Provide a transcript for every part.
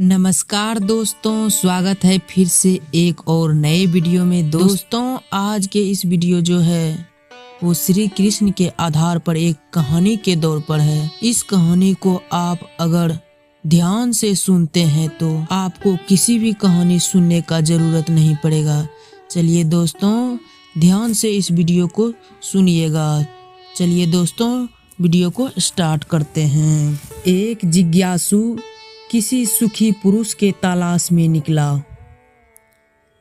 नमस्कार दोस्तों, स्वागत है फिर से एक और नए वीडियो में। दोस्तों, आज के इस वीडियो जो है वो श्री कृष्ण के आधार पर एक कहानी के दौर पर है। इस कहानी को आप अगर ध्यान से सुनते हैं तो आपको किसी भी कहानी सुनने का जरूरत नहीं पड़ेगा। चलिए दोस्तों, ध्यान से इस वीडियो को सुनिएगा। चलिए दोस्तों, वीडियो को स्टार्ट करते हैं। एक जिज्ञासु किसी सुखी पुरुष के तलाश में निकला।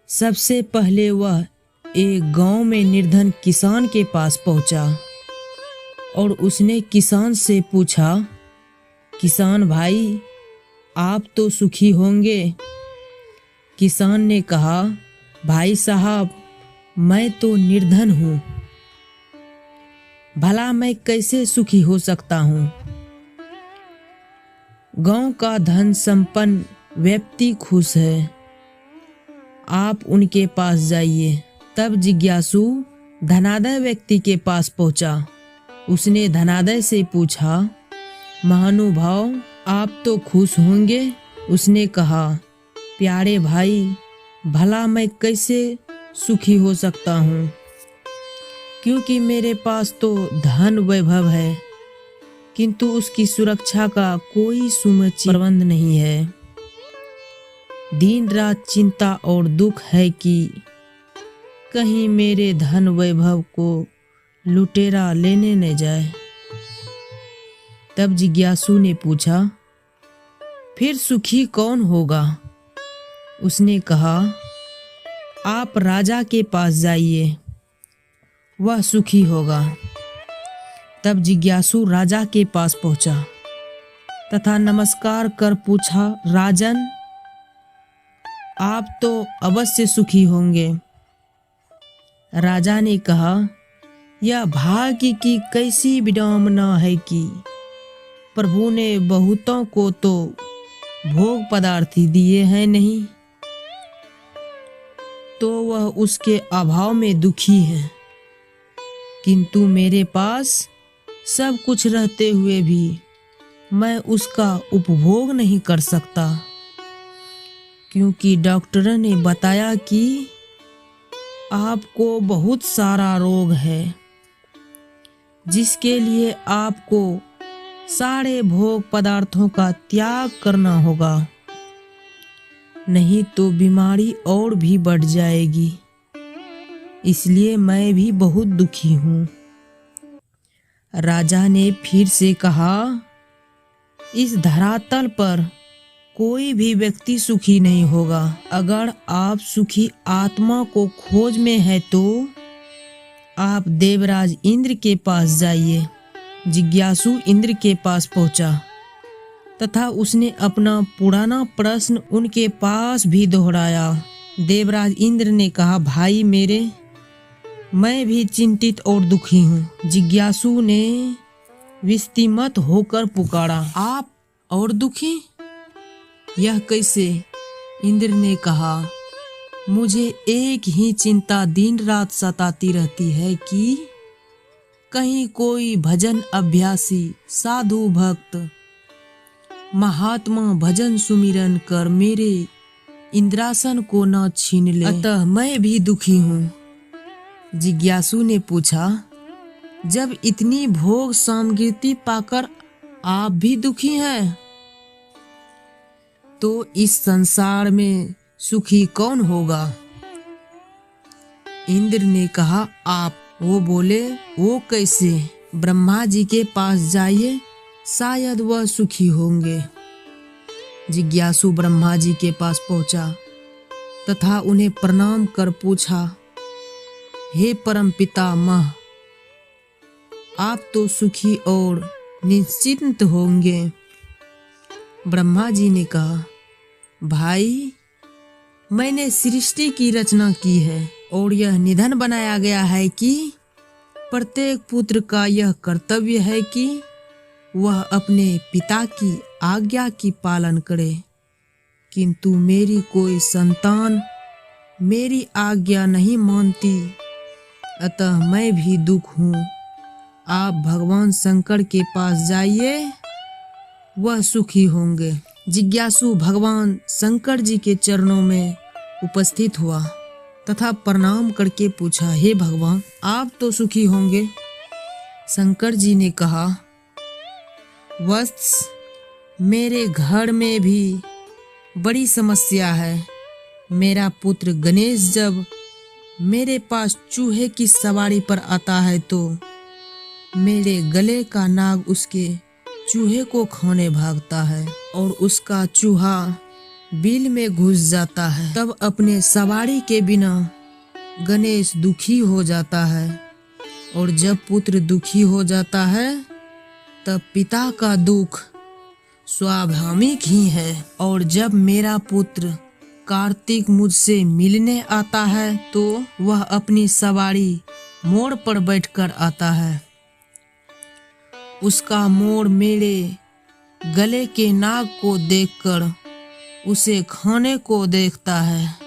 सबसे पहले वह एक गांव में निर्धन किसान के पास पहुंचा और उसने किसान से पूछा, किसान भाई, आप तो सुखी होंगे। किसान ने कहा, भाई साहब, मैं तो निर्धन हूँ, भला मैं कैसे सुखी हो सकता हूँ। गांव का धन संपन्न व्यक्ति खुश है, आप उनके पास जाइए। तब जिज्ञासु धनाढ्य व्यक्ति के पास पहुंचा। उसने धनाढ्य से पूछा, महानुभाव, आप तो खुश होंगे। उसने कहा, प्यारे भाई, भला मैं कैसे सुखी हो सकता हूँ, क्योंकि मेरे पास तो धन वैभव है, किंतु उसकी सुरक्षा का कोई समुचित प्रबंध नहीं है। दिन रात चिंता और दुख है कि कहीं मेरे धन वैभव को लुटेरा लेने न जाए। तब जिज्ञासु ने पूछा, फिर सुखी कौन होगा? उसने कहा, आप राजा के पास जाइए, वह सुखी होगा। तब जिज्ञासु राजा के पास पहुंचा तथा नमस्कार कर पूछा, राजन, आप तो अवश्य सुखी होंगे। राजा ने कहा, यह भाग्य की कैसी विडंबना है कि प्रभु ने बहुतों को तो भोग पदार्थ दिए हैं नहीं, तो वह उसके अभाव में दुखी है, किंतु मेरे पास सब कुछ रहते हुए भी मैं उसका उपभोग नहीं कर सकता, क्योंकि डॉक्टर ने बताया कि आपको बहुत सारा रोग है, जिसके लिए आपको सारे भोग पदार्थों का त्याग करना होगा, नहीं तो बीमारी और भी बढ़ जाएगी। इसलिए मैं भी बहुत दुखी हूँ। राजा ने फिर से कहा, इस धरातल पर कोई भी व्यक्ति सुखी नहीं होगा। अगर आप सुखी आत्मा को खोज में है तो आप देवराज इंद्र के पास जाइए। जिज्ञासु इंद्र के पास पहुंचा तथा उसने अपना पुराना प्रश्न उनके पास भी दोहराया। देवराज इंद्र ने कहा, भाई मेरे, मैं भी चिंतित और दुखी हूँ। जिज्ञासु ने विस्मित होकर पुकारा, आप और दुखी? यह कैसे? इंद्र ने कहा, मुझे एक ही चिंता दिन रात सताती रहती है कि कहीं कोई भजन अभ्यासी साधु भक्त महात्मा भजन सुमिरन कर मेरे इंद्रासन को न छीन ले। अतः मैं भी दुखी हूँ। जिज्ञासु ने पूछा, जब इतनी भोग सामग्री पाकर आप भी दुखी हैं, तो इस संसार में सुखी कौन होगा? इंद्र ने कहा, आप। वो बोले, वो कैसे? ब्रह्मा जी के पास जाइए, शायद वह सुखी होंगे। जिज्ञासु ब्रह्मा जी के पास पहुंचा तथा उन्हें प्रणाम कर पूछा, हे परम पितामह, आप तो सुखी और निश्चिंत होंगे। ब्रह्मा जी ने कहा, भाई, मैंने सृष्टि की रचना की है और यह निधन बनाया गया है कि प्रत्येक पुत्र का यह कर्तव्य है कि वह अपने पिता की आज्ञा की पालन करे, किंतु मेरी कोई संतान मेरी आज्ञा नहीं मानती, अतः मैं भी दुख हूँ। आप भगवान शंकर के पास जाइए, वह सुखी होंगे। जिज्ञासु भगवान शंकर जी के चरणों में उपस्थित हुआ तथा प्रणाम करके पूछा, हे भगवान, आप तो सुखी होंगे। शंकर जी ने कहा, वत्स, मेरे घर में भी बड़ी समस्या है। मेरा पुत्र गणेश जब मेरे पास चूहे की सवारी पर आता है तो मेरे गले का नाग उसके चूहे को खाने भागता है और उसका चूहा बिल में घुस जाता है। तब अपने सवारी के बिना गणेश दुखी हो जाता है और जब पुत्र दुखी हो जाता है तब पिता का दुख स्वाभाविक ही है। और जब मेरा पुत्र कार्तिक मुझसे मिलने आता है तो वह अपनी सवारी मोड़ पर बैठकर आता है। उसका मोड़ मेरे गले के नाग को देखकर उसे खाने को देखता है।